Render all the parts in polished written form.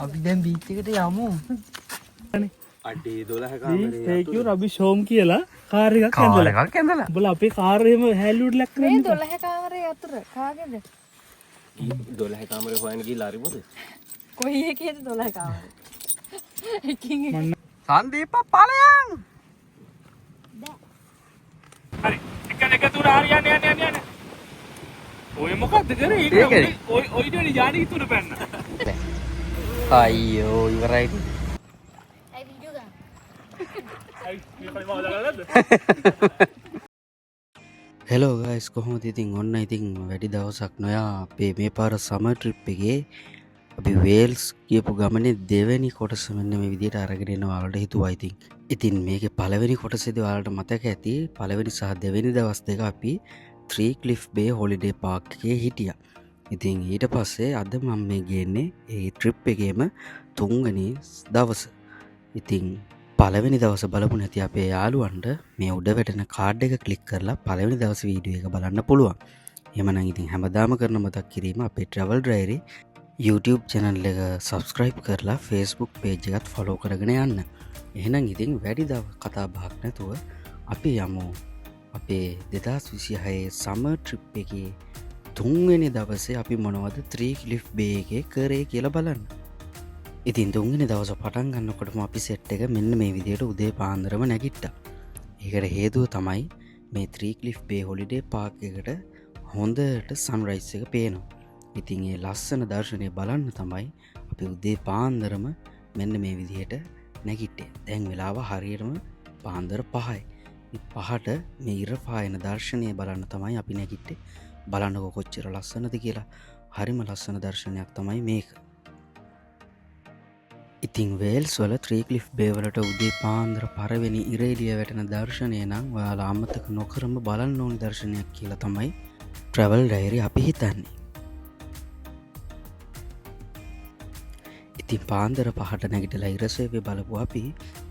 අපි දැන් බීච් එකට යමු. අඩේ 12 කාමරේ ඒක යෝ අපි ෂෝම් කියලා කාර් එකක් ඇඳලා. කාර් එකක් ඇඳලා. උඹලා අපේ කාර් එහෙම හැලියුඩ් ලක් මේ කරන්නේ. 12 කාමරේ අතර කාගේද? 12 කාමරේ හොයන්න ගිහලා හරි මොකද? කොයි එකේද 12 කාමරේ? එකින් එක. සංදීප ඵලයන්. හරි. එක තුන හරි යන්න. ඔය මොකද්ද කරේ? ඒකනේ. ඔය ඉතින් යානි තුන පැන්න. අයියෝ ඉවරයි. අයි වීඩියෝ ගන්න. අයි මේ කලින් මම දාගන්නද? හෙලෝ ගයිස් කොහොමද ඉතින් ඔන්න ඉතින් වැඩි දවසක් නොයා අපේ මේ පාර සමර් ට්‍රිප් එකේ අපි වේල්ස් කියපු ගමනේ දෙවෙනි කොටස මෙන්න මේ විදිහට අරගෙන එනවා ඔයාලට හිතුවා ඉතින් මේකේ පළවෙනි කොටසේදී ඔයාලට මතක ඇති පළවෙනි සහ දෙවෙනි දවස් දෙක අපි 3 Cliff Bay Holiday Park එකේ හිටියා. ඉතින් ඊට පස්සේ අද මම මේ ගේන්නේ ඒ ට්‍රිප් එකේම තුන්වෙනි දවස. ඉතින් පළවෙනි දවස බලපු නැති අපේ යාළුවන්ට මේ උඩ වැටෙන කාඩ් එක ක්ලික් කරලා පළවෙනි දවස් වීඩියෝ එක බලන්න පුළුවන්. එහෙමනම් ඉතින් හැමදාම කරන මතක් කිරීම අපේ travel diary YouTube channel එක subscribe කරලා Facebook page එකත් follow කරගෙන යන්න. එහෙනම් ඉතින් වැඩි කතා බහක් නැතුව අපි යමු අපේ 2026 summer trip එකේ තුන්වෙනි දවසේ අපි මොනවද 3 Cliff Bay එකේ කරේ කියලා බලන්න. ඉතින් තුන්වෙනි දවස පටන් ගන්නකොටම අපි සෙට් එක මෙන්න මේ විදිහට උදේ පාන්දරම නැගිට්ටා. ඒකට හේතුව තමයි මේ 3 Cliff Bay Holiday Park එකට හොඳට සන්රයිස් එක පේනවා. ඉතින් ඒ ලස්සන දර්ශනය බලන්න තමයි අපි උදේ පාන්දරම මෙන්න මේ විදිහට නැගිට්ටේ. දැන් වෙලාව හරියටම පාන්දර 5යි. මේ 5ට මේ ඉර පායන දර්ශනය බලන්න තමයි අපි නැගිට්ටේ. බලන්නකො කොච්චර ලස්සනද කියලා. හරිම ලස්සන දර්ශනයක් තමයි මේක. ඉතින් වේල්ස් වල 3 Cliff Bay වලට උදේ පාන්දර පළවෙනි ඉර එළිය වැටෙන දර්ශනය නම් ඔයාලා අමතක නොකරම බලන්න ඕනි දර්ශනයක් කියලා තමයි travel diary අපි හිතන්නේ. ඉතින් පාන්දර 5ට නැගිටලා ඉර සේවය බලපු අපි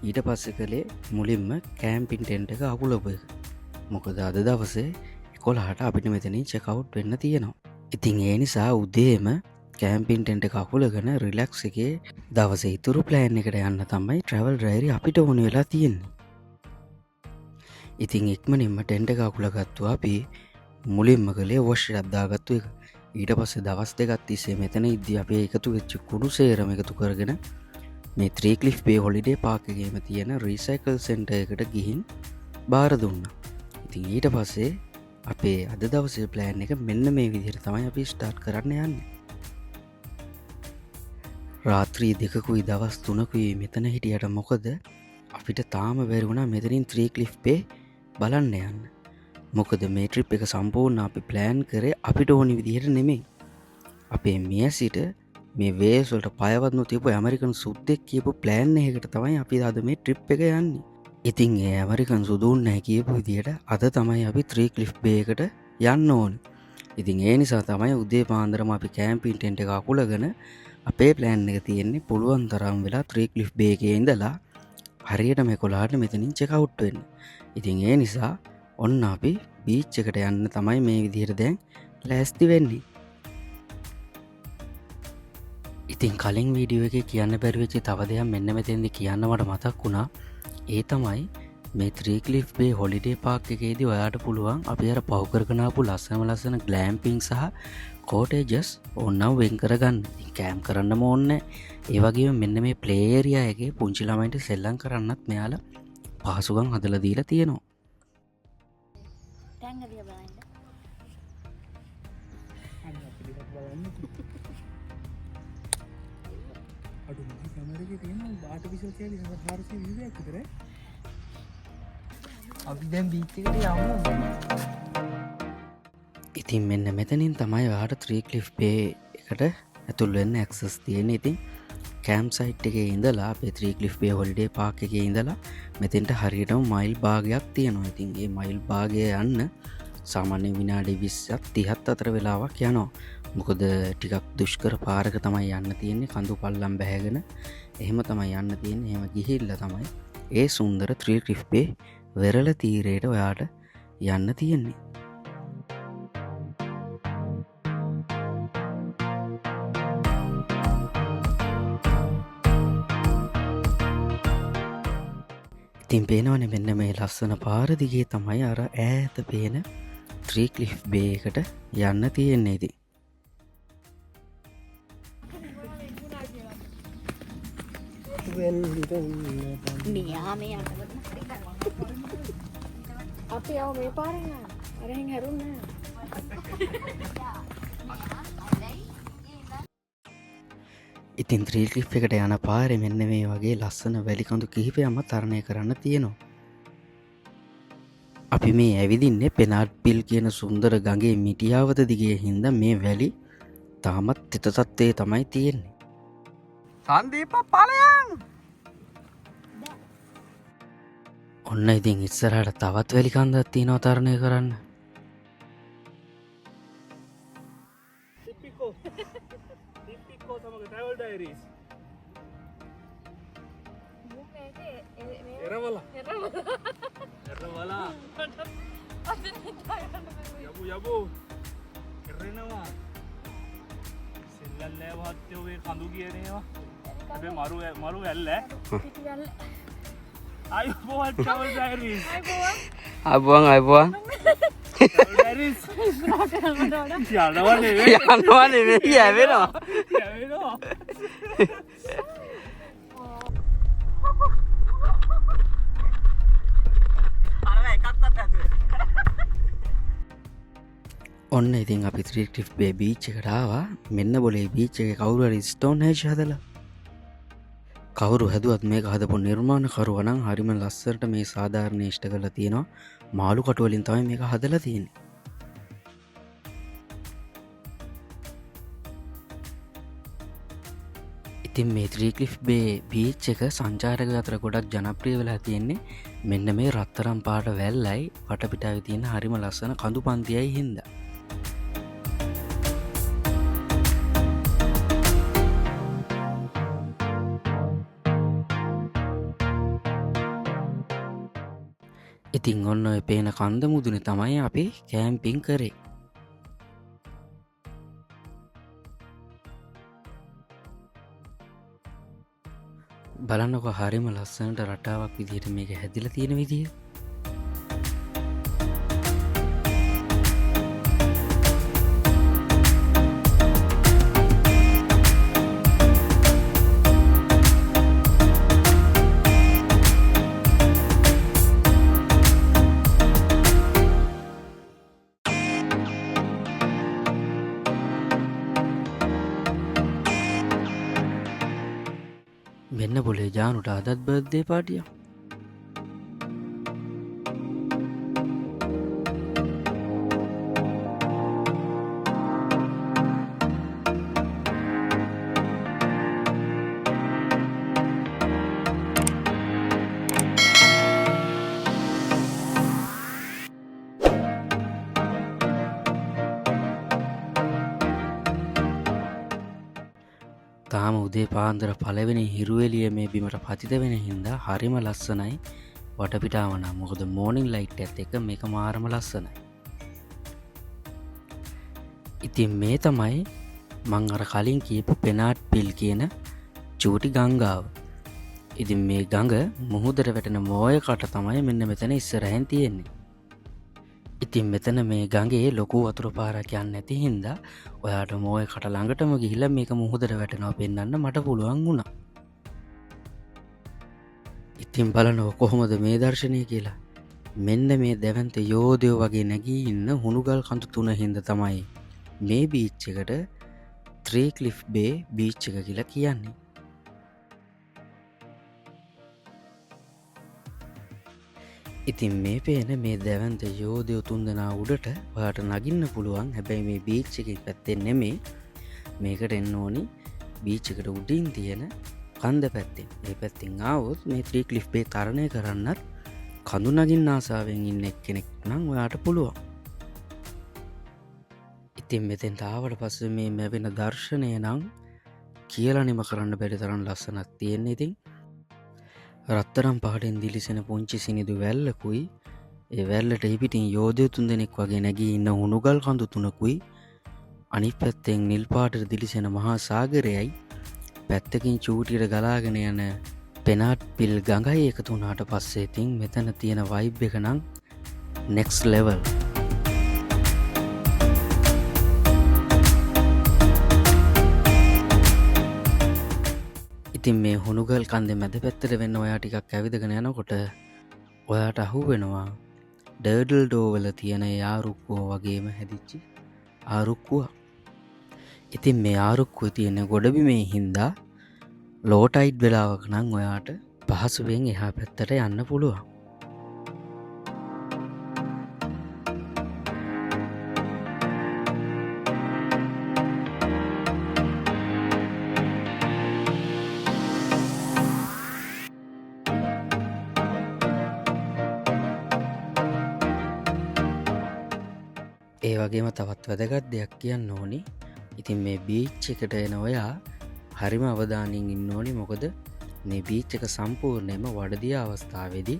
ඊට පස්සේ කළේ මුලින්ම කැම්පින් ටෙන්ට් එක අකුලපු එක. මොකද අද දවසේ 11ට අපිට මෙතනින් චෙක් අවුට් වෙන්න තියෙනවා. ඉතින් ඒ නිසා උදේම කැම්පින් ටෙන්ට් එක අකුලගෙන රිලැක්ස් එකේ දවසේ ඉතුරු ප්ලෑන් එකට යන්න තමයි travel diary අපිට ඕන වෙලා තියෙන්නේ. ඉතින් ඉක්මනින්ම ටෙන්ට් එක අකුලගත්තු අපි මුලින්ම කළේ වොෂ් එකක් දාගත්තු එක. ඊට පස්සේ දවස් දෙකක් තිස්සේ මෙතන ඉද්දී අපි එකතු වෙච්ච කුණු සේරම එකතු කරගෙන මේ 3 Cliff Bay Holiday Park එකේම තියෙන රීසයිකල් සෙන්ටර් එකට ගිහින් බාර දුන්නා. ඉතින් ඊට පස්සේ අපේ අද දවසේ ප්ලෑන් එක මෙන්න මේ විදිහට තමයි අපි ස්ටාර්ට් කරන්න යන්නේ. රාත්‍රී 2කුයි දවස් 3කුයි මෙතන හිටියට මොකද අපිට තාම බැරි වුණා මෙතනින් 3 Cliff Bay බලන්න යන්න. මොකද මේ ට්‍රිප් එක සම්පූර්ණ අපි ප්ලෑන් කරේ අපිට ඕනි විදිහට නෙමෙයි. අපේ මියසිට මේ වේල්ස් වලට පයවත් නොතියපු ඇමරිකන් සුද්දෙක් කියපු ප්ලෑන් එකකට තමයි අපි අද මේ ට්‍රිප් එක යන්නේ. ඉතින් ඒ ඇමරිකන් සුදුන් නැහැ කියපු විදිහට අද තමයි අපි 3 Cliff Bay එකට යන්න ඕනේ. ඉතින් ඒ නිසා තමයි උදේ පාන්දරම අපි කැම්පින් ටෙන්ට් එක අකුලගෙන අපේ ප්ලෑන් එක තියෙන්නේ පුළුවන් තරම් වෙලා 3 Cliff Bay එකේ ඉඳලා හරියට මේ 11ට මෙතනින් චෙක් අවුට් වෙන්න. ඉතින් ඒ නිසා ඔන්න අපි බීච් එකට යන්න තමයි මේ විදිහට දැන් ලෑස්ති වෙන්නේ. ඉතින් කලින් වීඩියෝ එකේ කියන්න බැරි වෙච්ච තව දෙයක් මෙන්න මෙතෙන්දී කියන්න මට මතක් වුණා. ඒ තමයි මේ 3 Cliff Bay Holiday Park එකේදී ඔයාට පුළුවන් අපි අර පහු කරගෙන ආපු ලස්සන ග්ලෑම්පින් සහ cottages ඕනනම් වෙන් කරගන්න. ඉතින් කැම්ප් කරන්නම ඕනේ. ඒ වගේම මෙන්න මේ ප්ලේ ඒරියා එකේ පුංචි ළමයින්ට සෙල්ලම් කරන්නත් මෙයාලා පහසුකම් හදලා දීලා තියෙනවා. ටැංග දිහා බලන්න. අඩු මේ කැමරේකේ තියෙන ආටිෆිෂල් කැලේ 400 view එකක් විතර. අපි දැන් බීච් එකට යමු. ඉතින් මෙන්න මෙතනින් තමයි ඔයාට 3 Cliff Bay එකට ඇතුල් වෙන්න ඇක්සස් තියෙන්නේ. ඉතින් කැම්ප් සයිට් එකේ ඉඳලා අපේ 3 Cliff Bay Holiday Park එකේ ඉඳලා මෙතෙන්ට හරියටම මයිල් භාගයක් තියෙනවා. ඉතින් මේ මයිල් භාගය යන්න සාමාන්‍ය විනාඩි 20ක් 30ක් අතර වෙලාවක් යනවා. මොකද ටිකක් දුෂ්කර පාරක තමයි යන්න තියෙන්නේ. කඳු පල්ලම් බැහැගෙන එහෙම තමයි යන්න තියෙන්නේ. එහෙම ගිහිල්ලා තමයි ඒ සුන්දර 3 Cliff Bay වෙරළ තීරයට ඔයාට යන්න තියෙන්නේ. ඉතින් පේනවනේ මෙන්න මේ ලස්සන පාර දිගේ තමයි අර ඈත පේන ත්‍රී ක්ලිෆ් බේ එකට යන්න තියෙන්නේ ඉතින්. මෙයා මේ යනකොට අපි ආව මේ පාරේ නෑ. අරහෙන් හැරුන්නේ නෑ. ඉතින් ත්‍රී ක්ලිෆ් එකට යන පාරේ මෙන්න මේ වගේ ලස්සන වැලිකඳු කිහිපයක්ම තරණය කරන්න තියෙනවා. අපි මේ ඇවිදින්නේ පෙනාට් පිල් කියන සුන්දර ගඟේ මිටියාවත දිගේ හින්දා මේ වැලි තාමත් තිත තත්ත්වයේ තමයි තියෙන්නේ. සන්දීප ඵලයන්. ඔන්න ඉතින් ඉස්සරහට තවත් වැලි කන්දක් තියෙනවා තරණය කරන්න. ටිපිකෝ සමග ට්‍රැවල් ඩයරීස්. එරවල. යබු. එරෙනවා. සෙල්ලල්ලෑ වහත්තේ ඔය කඳු කියනේවා. හැබැයි මරු ඇල්ල. අයිබෝන් ට්‍රැවල් ඩයරීස්. අයිබෝන්. ඩයරීස්. යනවා නෙවෙයි. යවෙනවා. ඔන්න ඉතින් අපි ත්‍රී ක්ලිෆ් බේ බීච් එකට ආවා. මෙන්න බොලේ බීච් එකේ කවුරු හරි ස්ටෝන් හෙජ් හදලා. කවුරු හැදුවත් මේක හදපු නිර්මාණකරුවා නම් හරිම ලස්සනට මේ සාධාරණ ඉෂ්ට කරලා තියෙනවා. මාළු කටු වලින් තමයි මේක හදලා තියෙන්නේ. ඉතින් මේ ත්‍රී ක්ලිෆ් බේ බීච් එක සංචාරක අතර ගොඩක් ජනප්‍රිය වෙලා තියෙන්නේ මෙන්න මේ රත්තරන් පාට වැල්ලයි වටපිටාවේ තියෙන හරිම ලස්සන කඳු පන්තියයි හින්දා. ඉතින් ඔන්න ඔය පේන කන්ද මුදුනේ තමයි අපි කැම්පින් කරේ. බලන්නකො හරිම ලස්සනට රටාවක් විදිහට මේක හැදිලා තියෙන විදිය. මෙන්න බොලේ ජානුට අදත් බර්ත්ඩේ පාටියක්. තාම උදේ පාන්දර පළවෙනි හිරුවෙලිය මේ බිමට පතිත වෙන හින්දා හරිම ලස්සනයි වටපිටාව නම්. මොකද මෝර්නින් ලයිට් එකත් එක්ක මේක මාරම ලස්සනයි. ඉතින් මේ තමයි මං අර කලින් කියපු පෙනාට් පිල් කියන චූටි ගංගාව. ඉතින් මේ ගඟ මුහුදට වැටෙන මෝය කට තමයි මෙන්න මෙතන ඉස්සරහින් තියෙන්නේ. ඉතින් මෙතන මේ ගඟේ ලොකු වතුර පාරක් යන්නේ නැති හින්දා ඔයාට මෝය කට ළඟටම ගිහිල්ලා මේක මුහුදට වැටෙනවා පෙන්වන්න මට පුළුවන් වුණා. ඉතින් බලන්නකො කොහොමද මේ දර්ශනය කියලා. මෙන්න මේ දැවන්ත යෝධයෝ වගේ නැගී ඉන්න හුණුගල් කඳු තුන හින්දා තමයි මේ බීච් එකට ත්‍රී ක්ලිෆ් බේ බීච් එක කියලා කියන්නේ. ඉතින් මේ පේන මේ දැවන්ත යෝධයෝ තුන්දෙනා උඩට ඔයාට නගින්න පුළුවන්. හැබැයි මේ බීච් එකේ පැත්තෙන් නෙමෙයි. මේකට එන්න ඕනි බීච් එකට උඩින් තියෙන කන්ද පැත්තෙන්. මේ පැත්තෙන් ආවොත් මේ ත්‍රී ක්ලිෆ් බේ තරණය කරන්නත් කඳු නගින්න ආසාවෙන් ඉන්න එක්කෙනෙක් නම් ඔයාට පුළුවන්. ඉතින් මෙතෙන්ට ආවට පස්සේ මේ ලැබෙන දර්ශනය නම් කියලා නිම කරන්න බැරි තරම් ලස්සනක් තියෙන. ඉතින් රත්තරන් පාටෙන් දිලිසෙන පුංචි සිනිදු වැල්ලකුයි ඒ වැල්ලට ඉපිටින් යෝධයෝ තුන්දෙනෙක් වගේ නැගී ඉන්න හුණුගල් කඳු තුනකුයි අනිත් පැත්තෙන් නිල් පාටට දිලිසෙන මහා සාගරයයි පැත්තකින් චූටියට ගලාගෙන යන පෙනාට් පිල් ගඟයි එකතු වුණාට පස්සේ ඉතින් මෙතන තියෙන වයිබ් එක නම් next level. ඉතින් මේ හුණුගල් කන්දේ මැද පැත්තට වෙන්න ඔයා ටිකක් ඇවිදගෙන යනකොට ඔයාට අහු වෙනවා ඩර්ඩල් ඩෝවල තියෙන යාරුක්කුව වගේම හැදිච්චි ආරුක්කුව. ඉතින් මේ ආරුක්කුව තියෙන ගොඩබිමේ හින්දා ලෝටයිඩ් වෙලාවක නම් ඔයාට පහසුවෙන් එහා පැත්තට යන්න පුළුවන්. ඒ වගේම තවත් වැදගත් දෙයක් කියන්න ඕනි. ඉතින් මේ බීච් එකට එන ඔයා හරිම අවධානයෙන් ඉන්න ඕනි. මොකද මේ බීච් එක සම්පූර්ණයෙන්ම වඩදිය අවස්ථාවේදී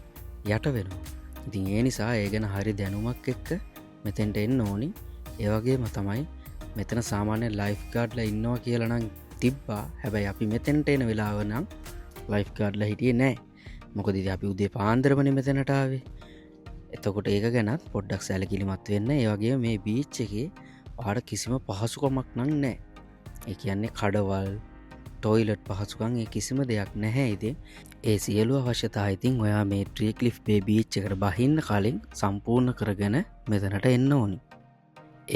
යට වෙනවා. ඉතින් ඒ නිසා ඒ ගැන හරි දැනුමක් එක්ක මෙතෙන්ට එන්න ඕනි. ඒ වගේම තමයි මෙතන සාමාන්‍ය ලයිෆ් ගාඩ්ලා ඉන්නවා කියලා නම් තිබ්බා. හැබැයි අපි මෙතෙන්ට එන වෙලාව නම් ලයිෆ් ගාඩ්ලා හිටියේ නැහැ. මොකද ඉතින් අපි උදේ පාන්දරමනේ මෙතනට ආවේ. එතකොට ඒක ගැනත් පොඩ්ඩක් සැලකිලිමත් වෙන්න. ඒ වගේම මේ බීච් එකේ ඔයාට කිසිම පහසුකමක් නම් නැහැ. ඒ කියන්නේ කඩවල්, ටොයිලට් පහසුකම් ඒ කිසිම දෙයක් නැහැ. ඉතින් ඒ සියලු අවශ්‍යතා ඉතින් ඔයා මේ ට්‍රීක්ලිෆ් බේ බීච් එකට බහින්න කලින් සම්පූර්ණ කරගෙන මෙතනට එන්න ඕනි.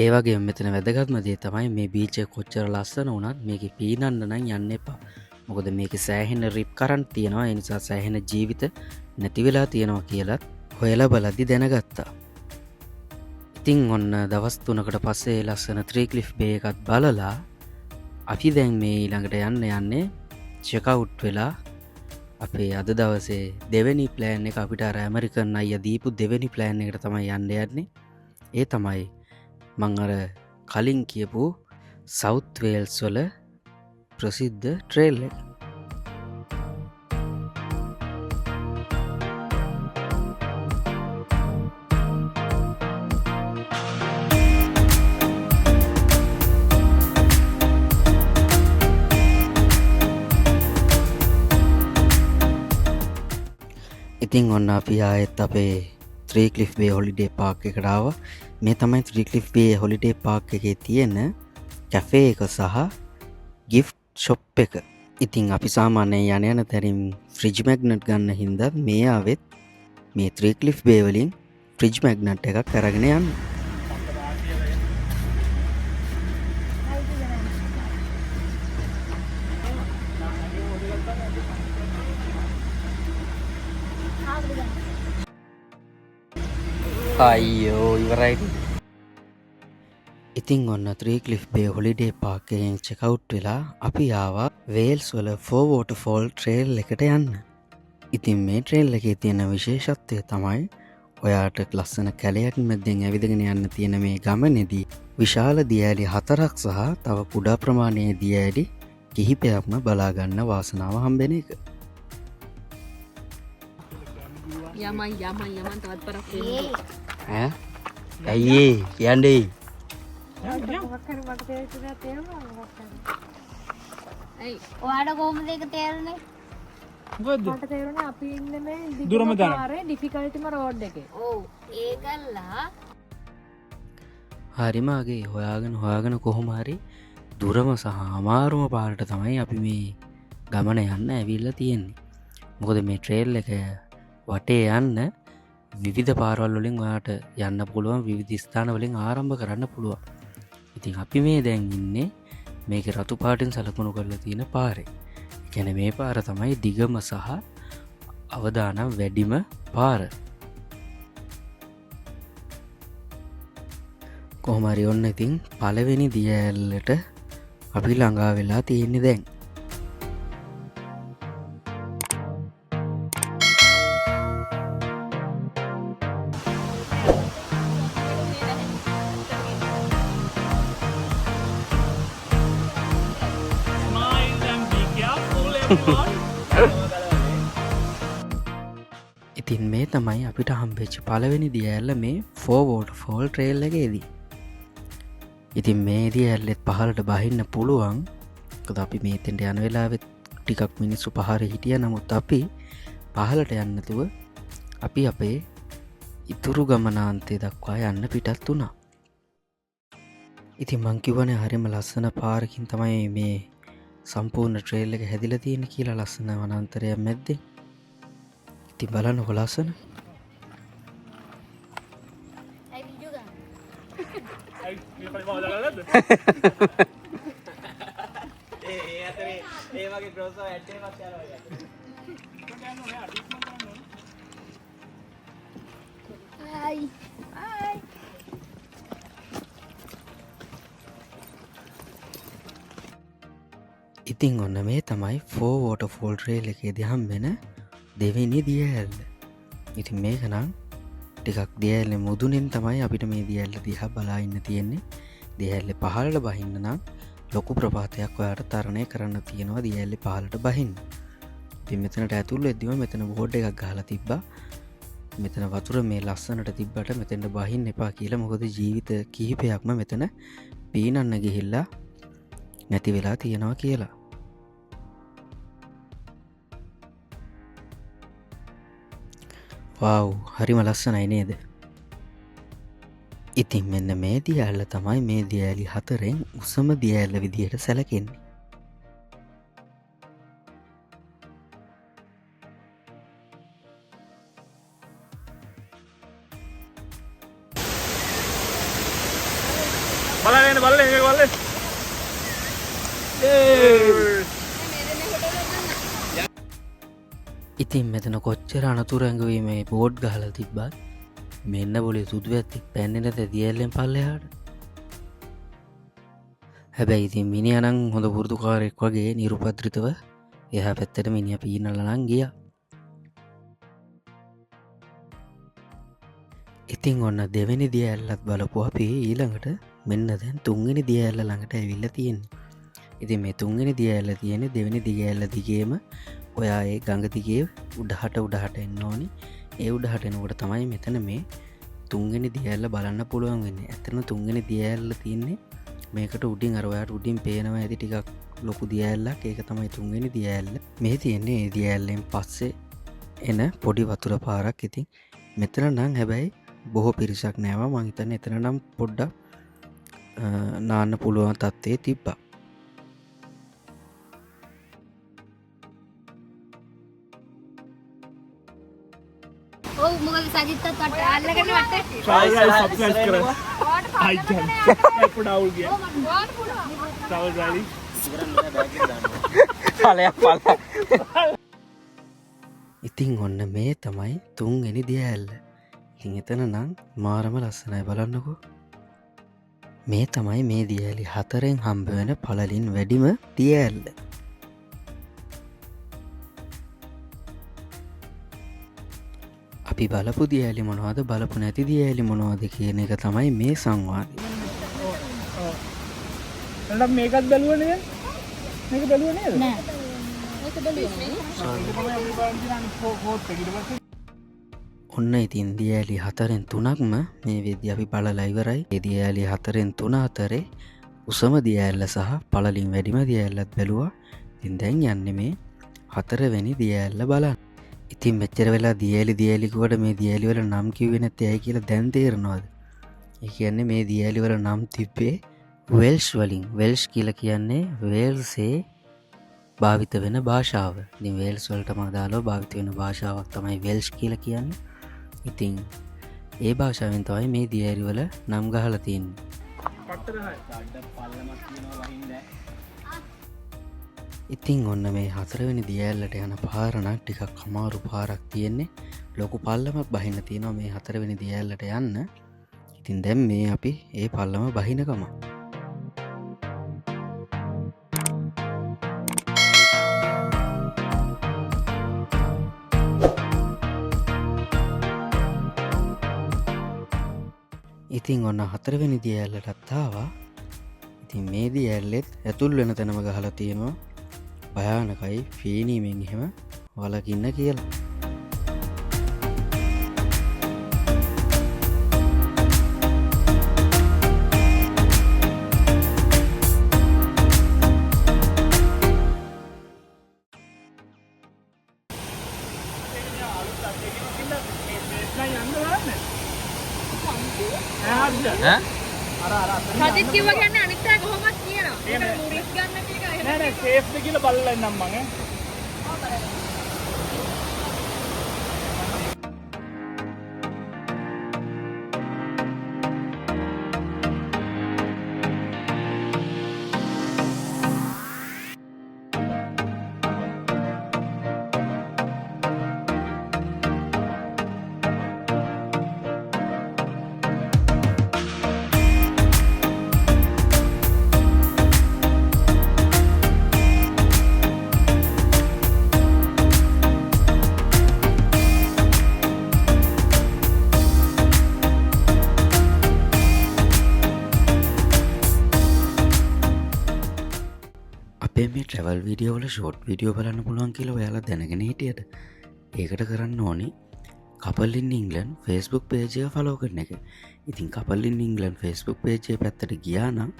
ඒ වගේම මෙතන වැදගත්ම දේ තමයි මේ බීච් එක කොච්චර ලස්සන වුණත් මේකේ පීනන්න නම් යන්න එපා. මොකද මේකේ සෑහෙන රිප් කරන්ට් තියෙනවා. ඒ නිසා සෑහෙන ජීවිත නැති වෙලා තියෙනවා කියලත් හොයලා බලද්දි දැනගත්තා. ඉතින් ඔන්න දවස් 3කට පස්සේ ලස්සන ට්‍රීක්ලිෆ් බේ එකත් බලලා අපි දැන් මේ ඊළඟට යන්නේ චෙක්අවුට් වෙලා අපේ අද දවසේ දෙවෙනි ප්ලෑන් එක අපිට අර ඇමරිකන් අයියා දීපු දෙවෙනි ප්ලෑන් එකට තමයි යන්නේ. ඒ තමයි මං අර කලින් කියපු සවුත් වේල්ස් වල ප්‍රසිද්ධ ට්‍රේල් එක. ඉතින් ඔන්න අපි ආයෙත් අපේ ට්‍රීක්ලිෆ් බේ හොලිඩේ පාක් එකට ආවා. මේ තමයි ට්‍රීක්ලිෆ් බේ හොලිඩේ පාක් එකේ තියෙන කැෆේ එක සහ ගිෆ්ට් ෂොප් එක. ඉතින් අපි සාමාන්‍යයෙන් යන තැනින් ෆ්‍රිජ් මැග්නට් ගන්න හින්දා මේ ආවෙත් මේ ට්‍රීක්ලිෆ් බේ වලින් ෆ්‍රිජ් මැග්නට් එකක් අරගෙන යන්න. අයියෝ ඉවරයි. ඉතින් ඔන්න ට්‍රීක්ලිෆ් බේ හොලිඩේ පාක් එකෙන් චෙක්අවුට් වෙලා අපි ආවා වේල්ස් වල ෆෝ වෝටර්ෆෝල් ට්‍රේල් එකට යන්න. ඉතින් මේ ට්‍රේල් එකේ තියෙන විශේෂත්වය තමයි ඔයාට ලස්සන කැලයක් මැද්දෙන් ඇවිදගෙන යන්න තියෙන මේ ගමනේදී විශාල දියඇලි 4ක් සහ තව කුඩා ප්‍රමාණයේ දියඇලි කිහිපයක්ම බලා ගන්න වාසනාව හම්බෙන එක. යමන් තවත් පරක් වෙන්න. ඈ ඇයි කියන්නේ? ඔයාට කොහොමද ඒක තේරුනේ? මට තේරුණා අපි ඉන්නේ මේ දුරම දාන. පාරේ ඩිෆිකල්ටිම රෝඩ් එකේ. ඔව් ඒකල්ලා හරිමාගේ හොයාගෙන කොහොම හරි දුරම සහ අමාරුම පාරට තමයි අපි මේ ගමන යන්න ඇවිල්ලා තියෙන්නේ. මොකද මේ ට්‍රේල් එක වටේ යන්න විවිධ පාරවල් වලින් ඔයාට යන්න පුළුවන්. විවිධ ස්ථාන වලින් ආරම්භ කරන්න පුළුවන්. ඉතින් අපි මේ දැන් ඉන්නේ මේක රතු පාටින් සලකුණු කරලා තියෙන පාරේ. කියන්නේ මේ පාර තමයි දිගම සහ අවදානම් වැඩිම පාර. කොහොම හරි ඔන්න ඉතින් පළවෙනි දියඇල්ලට අපි ළඟා වෙලා තියෙන්නේ දැන්. ඉතින් මේ තමයි අපිට හම්බෙච්ච පළවෙනි දියඇල්ල මේ ෆෝ වෝටර්ෆෝල් ට්‍රේල් එකේදී. ඉතින් මේ දියඇල්ලෙත් පහළට බහින්න පුළුවන්. මොකද අපි මේතෙන්ට යන වෙලාවෙත් ටිකක් මිනිස්සු පහර හිටිය නමුත් අපි පහලට යන්නතුව අපි අපේ ඉතුරු ගමනාන්තය දක්වා යන්න පිටත් වුණා. ඉතින් මංකිවන හරිම ලස්සන පාරකින් තමයි මේ සම්පූර්ණ ට්‍රේල් එක හැදිල තියෙන කියලා ලස්සන වනන්තරයක් මැද්දේ. ඉති බලන්න කොලස්සන ඉතිං ඔන්න මේ තමයි ෆෝවෝට ෆෝල් ට්‍රේල් එකේ දහම් වෙන දෙවෙනි දියඇල්ල. ඉතින් මේක නම් ටිකක් දියඇල්ල මුදුනෙන් තමයි අපිට මේ දියඇල්ල දිහා බලාඉන්න තියෙන්නේ. දියඇල්ල පහලට බහින්න නම් ලොකු ප්‍රපාතයක් ඔයාට තරණය කරන්න තියෙනවා දියඇල්ල පහලට බහින්න. ඉතින් මෙතනට ඇතුළ එදදිම මෙතන බෝඩ් එකක් ගහලා තිබ්බා. මෙතන වතුර මේ ලස්සනට තිබ්බට මෙතෙන්ට බහින්න එපා කියලා මොකද ජීවිත කිහිපයක්ම මෙතන පීනන්න ගිහිල්ලා නැති වෙලා තියෙනවා කියලා. වව් හරිම ලස්සනයි නේද? ඉතින් මෙන්න මේ දියඇල්ල තමයි මේ දියඇලි 4න් උසම දියඇල්ල විදිහට සැලකෙන්නේ. බලන්න ඉතින් මෙතන කොච්චර අනතුරැඟවී මේ බෝඩ් ගහල තිබ්බත් මෙන්න බොලි සුදු ඇත්තික් පැන්නෙනත දියල්ලෙන් පල්ලෙහාට. හැබැයි ඉතින් මිනි අනං හොඳ පුරුදුකාරෙක් වගේ නිරුපද්‍රිතව එහා පැත්තට මිනිිය පීනලනං ගිය. ඉතිං ඔන්න දෙවැනි දිය ඇල්ලත් බලපු අපි ඊළඟට මෙන්න දැන් තුන්ගෙන දිය ඇල්ල ළඟට ඇවිල්ල තියෙන්නේ. ඉතින් මේ තුන්ගෙන දිය ඇල්ල තියෙන දෙවැනි දිග ඇල්ල දිගේම ඔයා ඒ ගඟදිගේ උඩහට එන්න ඕනි. ඒ උඩහට එනකොට තමයි මෙතන මේ තුන්ගෙන දියඇල්ල බලන්න පුළුවන් වෙන්නේ. ඇත්තන තුන්ගෙන දියඇල්ල තියන්නේ මේකට උඩින් අරවයට උඩින් පේනවා ඇති ටිකක් ලොකු දියඇල්ලක්. ඒක තමයි තුන්ගෙන දියඇල්ල. මේ තියෙන්නේ ඒ දියඇල්ලෙන් පස්සේ එන පොඩි වතුර පාරක්. ඉතින් මෙතන නම් හැබැයි බොහෝ පිරිසක් නෑවා. මං හිතන්නේ එතන නම් පොඩ්ඩක් නාන්න පුළුවන් තත්ත්වයේ තිබ්බා. ඔව් මොකද සජිත්තත් වට අල්ලගෙන වට සබ්ස්ක්‍රයිබ් කරන්න. අයියන් අප්ප ඩවුල් ගියා. ඩවුල් ගාලි. ඉතින් ඔන්න මේ තමයි තුන්වෙනි දියඇල්ල. ඉතින් එතන නම් මාරම ලස්සනයි බලන්නකෝ. මේ තමයි මේ දියඇලි 4න් හම්බ වෙන පළලින් වැඩිම දියඇල්ල. අපි බලපු දියඇලි මොනවද බලපු නැති දියඇලි මොනවද කියන එක තමයි මේ සංවාදය. එතන මේකත් බැලුවා නේද? මේක බැලුවා නේද? නෑ. ඒක බැලුවේ ඔන්න ඉතින් දියඇලි 4න් 3ක්ම මේ වෙද්දී අපි බලලා ඉවරයි. ඒ දියඇලි 4න් 3 අතරේ උසම දියඇල්ල සහ පළලින් වැඩිම දියඇල්ලත් බැලුවා. ඉතින් දැන් යන්නේ මේ 4 වෙනි දියඇල්ල බලන්න. ඉතින් මෙච්චර වෙලා දියලිකුවට මේ දියලිවල නම් කිව්වේ නැත්තේ ඇයි කියලා දැන් තේරෙනවද? ඒ කියන්නේ මේ දියලිවල නම් තිබ්බේ වෙල්ෂ් වලින්. වෙල්ෂ් කියලා කියන්නේ වේල්සේ භාවිත වෙන භාෂාව. ඉතින් වේල්ස් වලටම අදාළව භාවිත වෙන භාෂාවක් තමයි වෙල්ෂ් කියලා කියන්නේ. ඉතින් ඒ භාෂාවෙන් තමයි මේ දියලිවල නම් ගහලා තියෙන්නේ. ඉතින් ඔන්න මේ 4 වෙනි දියඇල්ලට යන පාරණ ටිකක් අමාරු පාරක් තියෙන්නේ. ලොකු පල්ලමක් බහින්න තියෙනවා මේ 4 වෙනි දියඇල්ලට යන්න. ඉතින් දැන් මේ අපි ඒ පල්ලම බහින ගම. ඉතින් ඔන්න 4 වෙනි දියඇල්ලටත් ආවා. ඉතින් මේ දියඇල්ලෙත් ඇතුල් වෙන තැනම ගහලා තියෙනවා භයානකයි ෆීනීමෙන් එහෙම වලකින්න කියලා. සජිත් කිව්වා කියන්නේ අනිත් අය කොහොමද කියනවා. ඒක රිස්ක් ගන්න එක එහෙම. නෑ නෑ සේෆ්ද කියලා බලලා ඉන්නම් මං ඈ. අපේ මේ ට්‍රවල් වීඩියෝවල ෂෝට් වීඩියෝ බලන්න පුළුවන් කියලා ඔයාලා දැනගෙන හිටියට ඒකට කරන්න ඕනි කපල්ලින් ඉංගලන් ෆස්බුක් පේජය ෆලෝ කරන එක. ඉතින් කපල්ලින් ඉංගලන් ෆස්බුක් පේජය පැත්තට ගියා නම්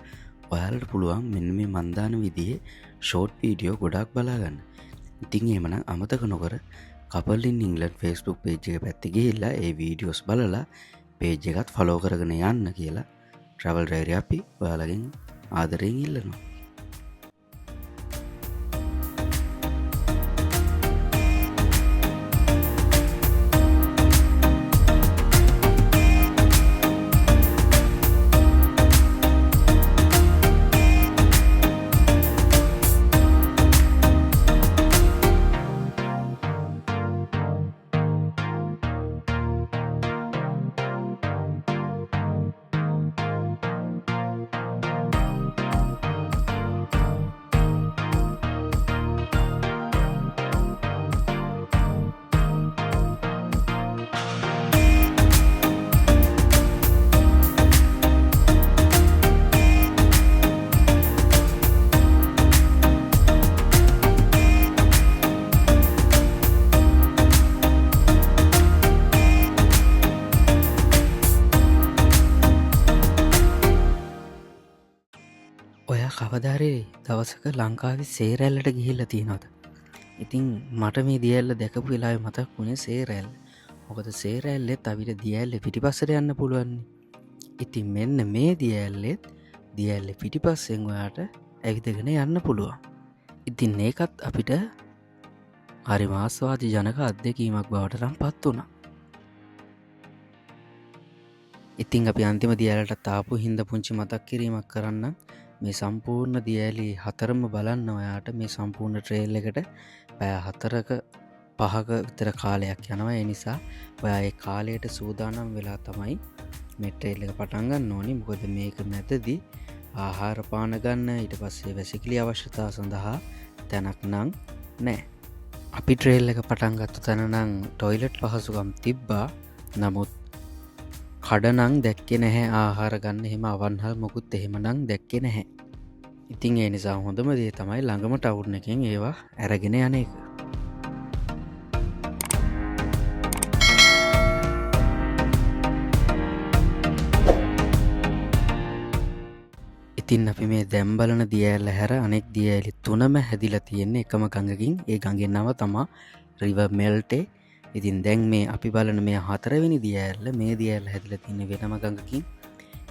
ඔයාලට පුළුවන් මෙන්න මේ මන්දාන විදිහේ ෂෝට් වීඩියෝ ගොඩක් බලාගන්න. ඉතින් එහෙමනම් අමතක නොකර කපල්ලින් ඉංගලන් ෆස්බුක් පේජ් එක පැත්තේ ගිහිල්ලා ඒ වීඩියෝස් බලලා පේජ් එකත් ෆලෝ කරගෙන යන්න කියලා ට්‍රැවල් ඩයරි අපි ඔයාලගෙන් ආදරයෙන් ඉල්ලනවා. කවදාරේ දවසක ලංකාවේ සේරැල්ලට ගිහිල්ල තියෙනවද. ඉතින් මට මේ දියල්ල දැකපු වෙලා මතක් වුණේ සේරැල්. මොකද සේරැල්ලෙත් අවිට දියල්ල පිටිපස්සට යන්න පුළුවන්නේ. ඉතින් මෙන්න මේ දියල්ලෙත් දියල්ල පිටිපස්සෙන් ඔයාට ඇවිදගෙන යන්න පුළුවන්. ඉතින් ඒකත් අපිට හරි මාස්වාති ජනක අත්දැකීමක් බවට නම් පත් වුණා. ඉතිං අපි අන්තිම දියලට තාපු හින්ද පුංචි මතක් කිරීමක් කරන්න මේ සම්පූර්ණ දියලි හතරම බලන්න ඔයාට මේ සම්පූර්ණ ට්‍රේල් එකට පැය 4ක 5ක විතර කාලයක් යනවා. ඒ නිසා ඔයා ඒ කාලයට සූදානම් වෙලා තමයි මේ ට්‍රේල් එක පටන් ගන්න ඕනි. මොකද මේක මැදදී ආහාර පාන ගන්න ඊට පස්සේ වැසිකිලි අවශ්‍යතා සඳහා තැනක් නම් නැහැ. අපි ට්‍රේල් එක පටන් ගත්ත තැන නම් ටොයිලට් පහසුකම් තිබ්බා. නමුත් කඩනං දැක්කෙ නැහැ ආහාර ගන්න එහෙම අවන්හල් මොකුත් එහෙමනං දැක්කෙ නැහැ. ඉතින් ඒ නිසා හොඳම දේ තමයි ළඟම ටවුන් එකෙන් ඒවා ඇරගෙන යන එක. ඉතින් අපි මේ දැම් බලන දියඇල්ල හැර අනෙක් දියඇලි 3ම හැදිලා තියෙන්නේ එකම ගඟකින්. ඒ ගඟේ නම තමා රිවර් මෙල්ටේ. ඉතින් දැන් මේ අපි බලන මේ 4 වෙනි දියඇල්ල මේ දියඇල්ල හැදිලා තියෙන වෙනම ගඟකින්.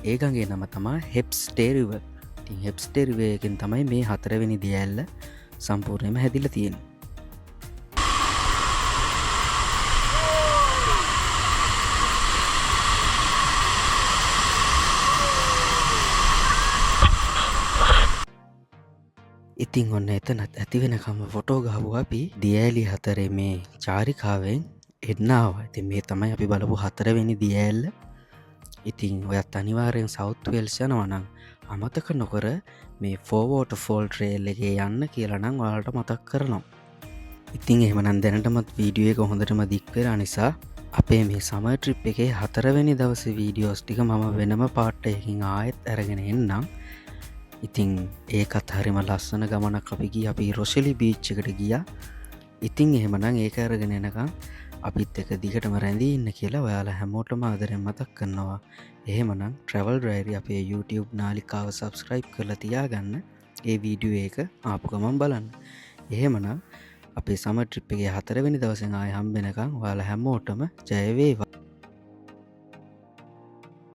ඒ ගඟේ නම තමා හෙප්ස්ටේ රිවර්. ඉතින් හෙප්ස්ටේ රිවර් එකෙන් තමයි මේ 4 වෙනි දියඇල්ල සම්පූර්ණයෙන්ම හැදිලා තියෙන්නේ. ඉතින් ඔන්න එතනත් ඇති වෙනකම ෆොටෝ ගහපු අපි දියඇලි 4 මේ චාරිකාවෙන් එන්නාව. ඉතින් මේ තමයි අපි බලපු 4 වෙනි දියඇල්ල. ඉතින් ඔයත් අනිවාර්යෙන් සවුත් වෙල්ස් යනවා නම් අමතක නොකර මේ ෆෝවෝට ෆෝල් ට්‍රේල් එකේ යන්න කියලා නම් ඔයාලට මතක් කරනවා. ඉතින් එහෙමනම් දැනටමත් වීඩියෝ එක හොඳටම දික් වෙලා නිසා අපේ මේ සමර් ට්‍රිප් එකේ 4 වෙනි දවසේ වීඩියෝස් ටික මම වෙනම පාර්ට් එකකින් ආයෙත් අරගෙන එන්නම්. ඉතින් ඒකත් හරිම ලස්සන ගමනක් අපි ගියා. අපි රොෂෙලි බීච් එකට ගියා. ඉතින් එහෙමනම් ඒක අරගෙන එනකන් අපිත් එක දිගටම රැඳී ඉන්න කියලා ඔයාලා හැමෝටම ආදරෙන් මතක් කරනවා. එහෙමනම් ට්‍රැවල් ඩයරි අපේ YouTube නාලිකාව subscribe කරලා තියාගන්න. ඒ වීඩියෝ එක ආපු ගමන් බලන්න. එහෙමනම් අපේ සමර් ට්‍රිප් එකේ 4 වෙනි දවසෙන් ආයෙ හම්බ වෙනකන් ඔයාලා හැමෝටම ජය වේවා.